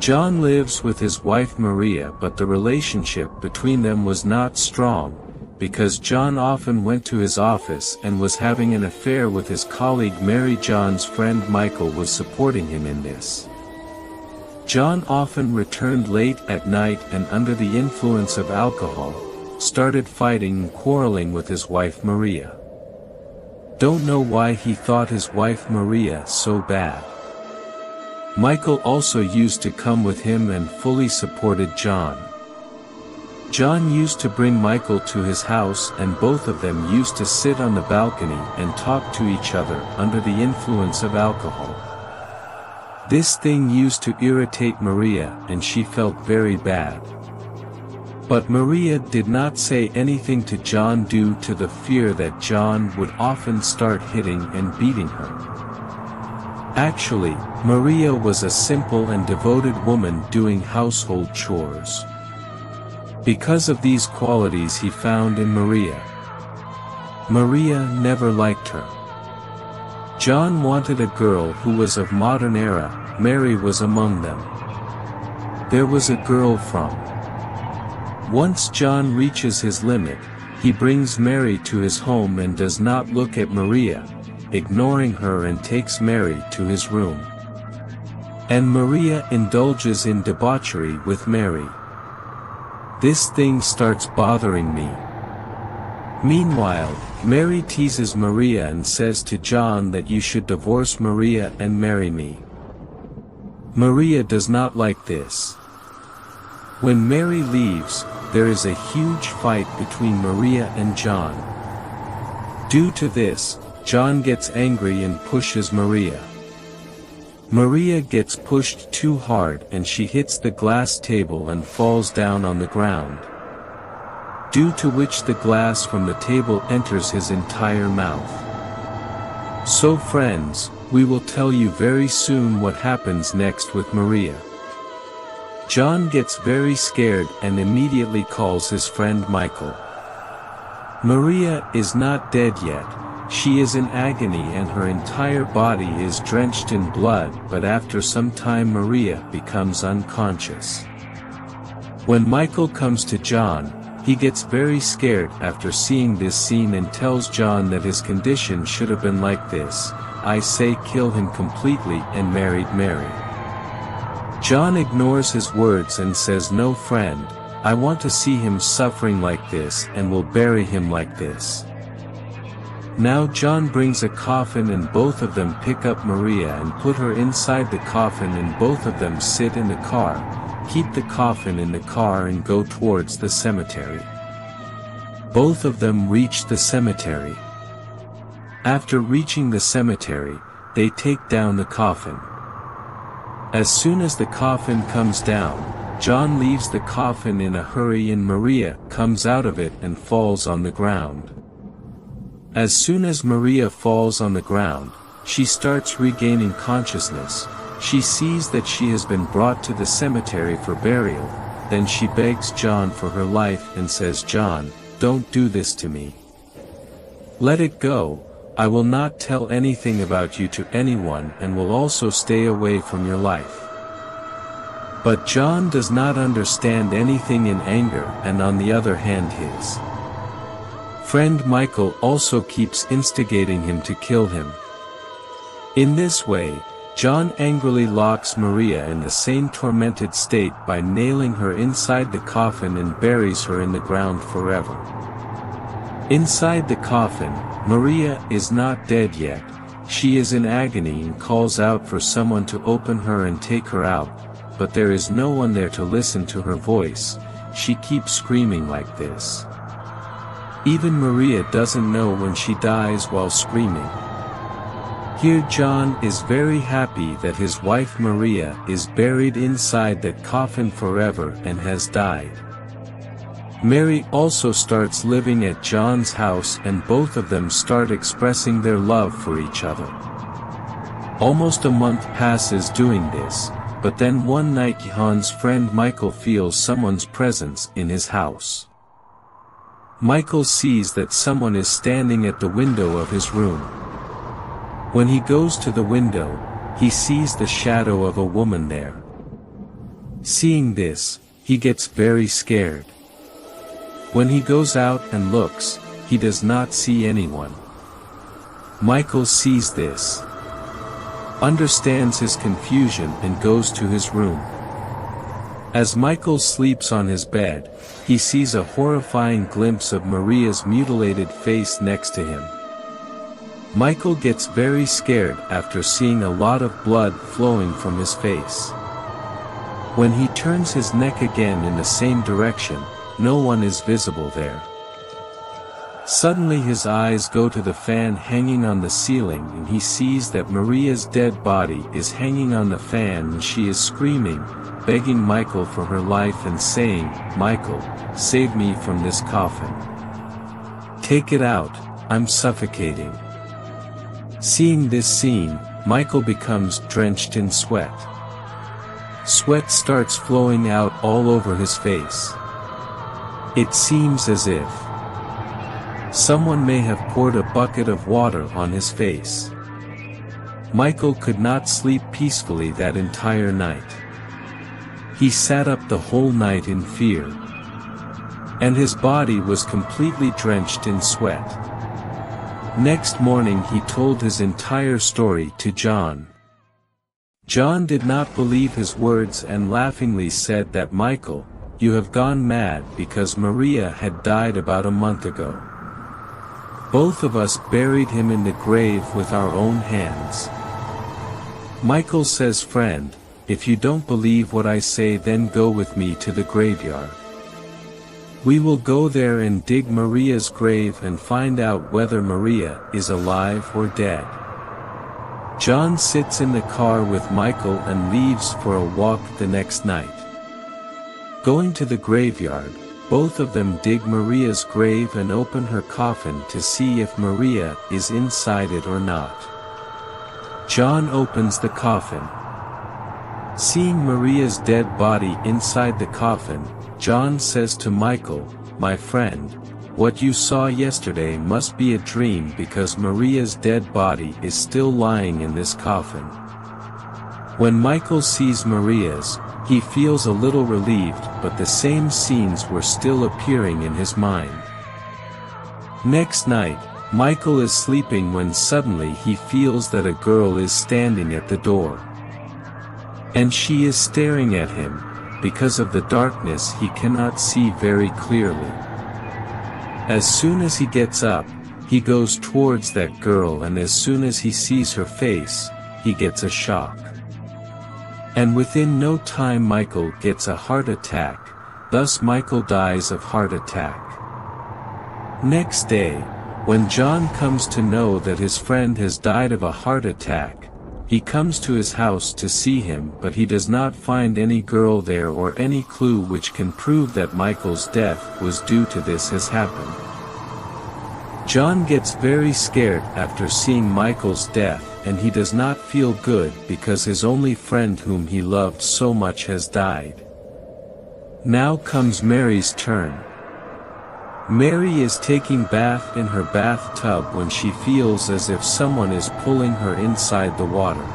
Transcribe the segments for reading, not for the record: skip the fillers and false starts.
Jhon lives with his wife Maria, but the relationship between them was not strong, because Jhon often went to his office and was having an affair with his colleague Mary. Jhon's friend Michael was supporting him in this. Jhon often returned late at night and under the influence of alcohol, started fighting and quarreling with his wife Maria. Don't know why he thought his wife Maria so bad. Michael also used to come with him and fully supported Jhon. Jhon used to bring Michael to his house, and both of them used to sit on the balcony and talk to each other under the influence of alcohol. This thing used to irritate Maria, and she felt very bad. But Maria did not say anything to Jhon due to the fear that Jhon would often start hitting and beating her. Actually, Maria was a simple and devoted woman doing household chores. Because of these qualities he found in Maria, Maria never liked her. Jhon wanted a girl who was of modern era. Mary was among them. There was a girl from. Once Jhon reaches his limit, he brings Mary to his home and does not look at Maria, ignoring her, and takes Mary to his room. And Maria indulges in debauchery with Mary. This thing starts bothering me. Meanwhile, Mary teases Maria and says to Jhon that you should divorce Maria and marry me. Maria does not like this. When Mary leaves, there is a huge fight between Maria and Jhon. Due to this, Jhon gets angry and pushes Maria. Maria gets pushed too hard and she hits the glass table and falls down on the ground. Due to which the glass from the table enters his entire mouth. So friends, we will tell you very soon what happens next with Maria. Jhon gets very scared and immediately calls his friend Michael. Maria is not dead yet. She is in agony and her entire body is drenched in blood, but after some time Maria becomes unconscious. When Michael comes to Jhon, he gets very scared after seeing this scene and tells Jhon that his condition should have been like this. I say kill him completely and married Mary. Jhon ignores his words and says no friend, I want to see him suffering like this and will bury him like this. Now Jhon brings a coffin and both of them pick up Maria and put her inside the coffin and both of them sit in the car, keep the coffin in the car and go towards the cemetery. Both of them reach the cemetery. After reaching the cemetery, they take down the coffin. As soon as the coffin comes down, Jhon leaves the coffin in a hurry and Maria comes out of it and falls on the ground. As soon as Maria falls on the ground, she starts regaining consciousness. She sees that she has been brought to the cemetery for burial, then she begs Jhon for her life and says, Jhon, don't do this to me. Let it go, I will not tell anything about you to anyone and will also stay away from your life. But Jhon does not understand anything in anger, and on the other hand his friend Michael also keeps instigating him to kill him. In this way, Jhon angrily locks Maria in the same tormented state by nailing her inside the coffin and buries her in the ground forever. Inside the coffin, Maria is not dead yet. She is in agony and calls out for someone to open her and take her out, but there is no one there to listen to her voice. She keeps screaming like this. Even Maria doesn't know when she dies while screaming. Here Jhon is very happy that his wife Maria is buried inside that coffin forever and has died. Mary also starts living at Jhon's house and both of them start expressing their love for each other. Almost a month passes doing this, but then one night Jhon's friend Michael feels someone's presence in his house. Michael sees that someone is standing at the window of his room. When he goes to the window, he sees the shadow of a woman there. Seeing this, he gets very scared. When he goes out and looks, he does not see anyone. Michael sees this, understands his confusion and goes to his room. As Michael sleeps on his bed, he sees a horrifying glimpse of Maria's mutilated face next to him. Michael gets very scared after seeing a lot of blood flowing from his face. When he turns his neck again in the same direction, no one is visible there. Suddenly his eyes go to the fan hanging on the ceiling and he sees that Maria's dead body is hanging on the fan and she is screaming, begging Michael for her life and saying, "Michael, save me from this coffin. Take it out, I'm suffocating." Seeing this scene, Michael becomes drenched in sweat. Sweat starts flowing out all over his face. It seems as if someone may have poured a bucket of water on his face. Michael could not sleep peacefully that entire night. He sat up the whole night in fear. And his body was completely drenched in sweat. Next morning he told his entire story to Jhon. Jhon did not believe his words and laughingly said that, "Michael, you have gone mad because Maria had died about a month ago. Both of us buried him in the grave with our own hands." Michael says, "Friend, if you don't believe what I say, then go with me to the graveyard. We will go there and dig Maria's grave and find out whether Maria is alive or dead." Jhon sits in the car with Michael and leaves for a walk the next night. Going to the graveyard, both of them dig Maria's grave and open her coffin to see if Maria is inside it or not. Jhon opens the coffin. Seeing Maria's dead body inside the coffin, Jhon says to Michael, "My friend, what you saw yesterday must be a dream because Maria's dead body is still lying in this coffin." When Michael sees Maria's, he feels a little relieved, but the same scenes were still appearing in his mind. Next night, Michael is sleeping when suddenly he feels that a girl is standing at the door. And she is staring at him. Because of the darkness he cannot see very clearly. As soon as he gets up, he goes towards that girl, and as soon as he sees her face, he gets a shock. And within no time Michael gets a heart attack, thus Michael dies of heart attack. Next day, when Jhon comes to know that his friend has died of a heart attack, he comes to his house to see him, but he does not find any girl there or any clue which can prove that Michael's death was due to this has happened. Jhon gets very scared after seeing Michael's death, and he does not feel good because his only friend whom he loved so much has died. Now comes Mary's turn. Mary is taking bath in her bathtub when she feels as if someone is pulling her inside the water.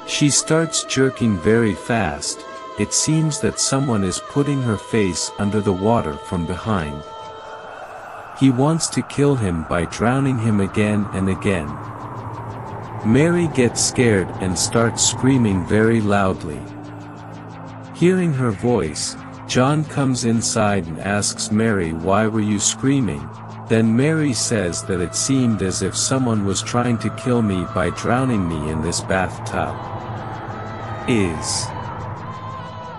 She starts jerking very fast. It seems that someone is putting her face under the water from behind. He wants to kill him by drowning him again and again. Mary gets scared and starts screaming very loudly. Hearing her voice, Jhon comes inside and asks Mary, "Why were you screaming?" Then Mary says that it seemed as if someone was trying to kill me by drowning me in this bathtub.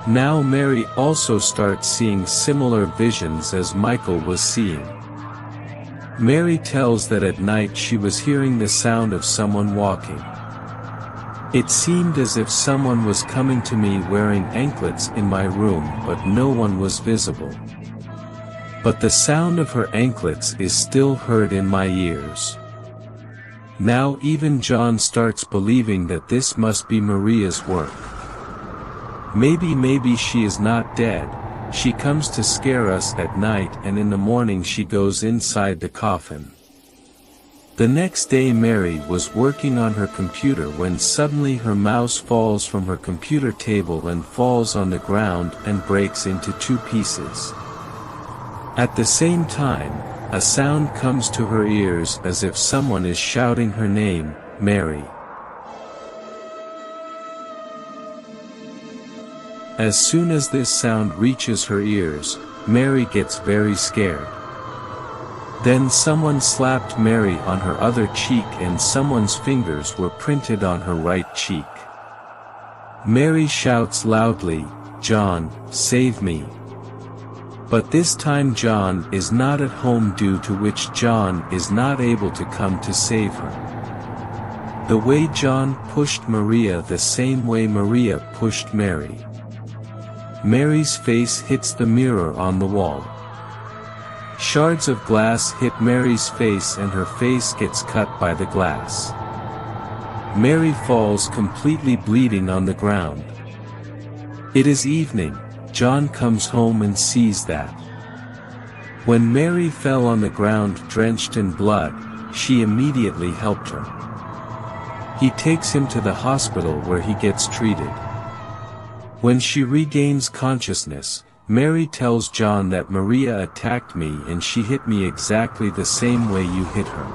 Now Mary also starts seeing similar visions as Michael was seeing. Mary tells that at night she was hearing the sound of someone walking. It seemed as if someone was coming to me wearing anklets in my room, but no one was visible. But the sound of her anklets is still heard in my ears. Now even Jhon starts believing that this must be Maria's work. Maybe she is not dead. She comes to scare us at night, and in the morning she goes inside the coffin. The next day Mary was working on her computer when suddenly her mouse falls from her computer table and falls on the ground and breaks into 2 pieces. At the same time, a sound comes to her ears as if someone is shouting her name, Mary. As soon as this sound reaches her ears, Mary gets very scared. Then someone slapped Mary on her other cheek and someone's fingers were printed on her right cheek. Mary shouts loudly, "Jhon, save me." But this time Jhon is not at home, due to which Jhon is not able to come to save her. The way Jhon pushed Maria, the same way Maria pushed Mary. Mary's face hits the mirror on the wall. Shards of glass hit Mary's face and her face gets cut by the glass. Mary falls completely bleeding on the ground. It is evening. Jhon comes home and sees that. When Mary fell on the ground drenched in blood, she immediately helped her. He takes him to the hospital where he gets treated. When she regains consciousness, Mary tells Jhon that Maria attacked me and she hit me exactly the same way you hit her.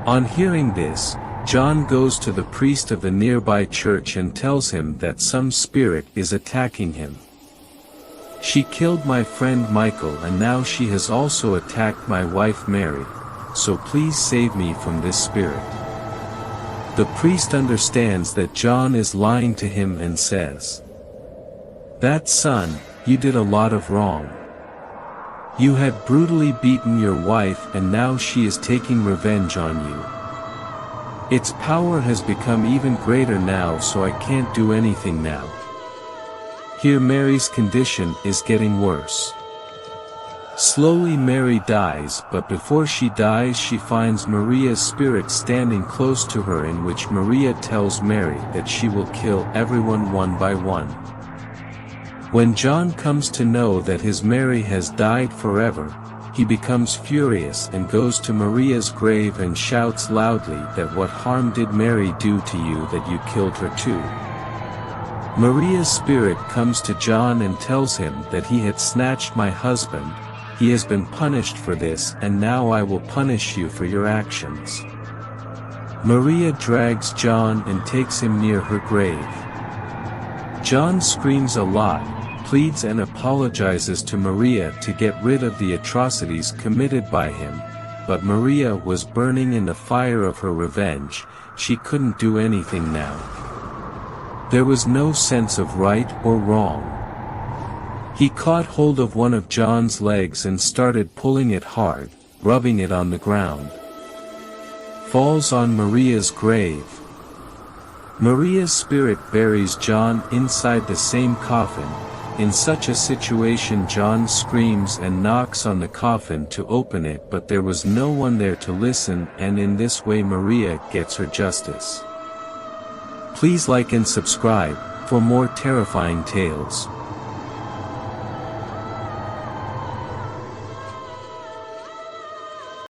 On hearing this, Jhon goes to the priest of the nearby church and tells him that some spirit is attacking him. She killed my friend Michael and now she has also attacked my wife Mary, so please save me from this spirit. The priest understands that Jhon is lying to him and says, "That son, you did a lot of wrong. You had brutally beaten your wife and now she is taking revenge on you. Its power has become even greater now, so I can't do anything now." Here Mary's condition is getting worse. Slowly Mary dies, but before she dies she finds Maria's spirit standing close to her, in which Maria tells Mary that she will kill everyone one by one. When Jhon comes to know that his Mary has died forever, he becomes furious and goes to Maria's grave and shouts loudly that what harm did Mary do to you that you killed her too? Maria's spirit comes to Jhon and tells him that he had snatched my husband, he has been punished for this and now I will punish you for your actions. Maria drags Jhon and takes him near her grave. Jhon screams a lot, pleads and apologizes to Maria to get rid of the atrocities committed by him, but Maria was burning in the fire of her revenge, she couldn't do anything now. There was no sense of right or wrong. He caught hold of one of Jhon's legs and started pulling it hard, rubbing it on the ground. Falls on Maria's grave. Maria's spirit buries Jhon inside the same coffin. In such a situation Jhon screams and knocks on the coffin to open it, but there was no one there to listen, and in this way Maria gets her justice. Please like and subscribe for more terrifying tales.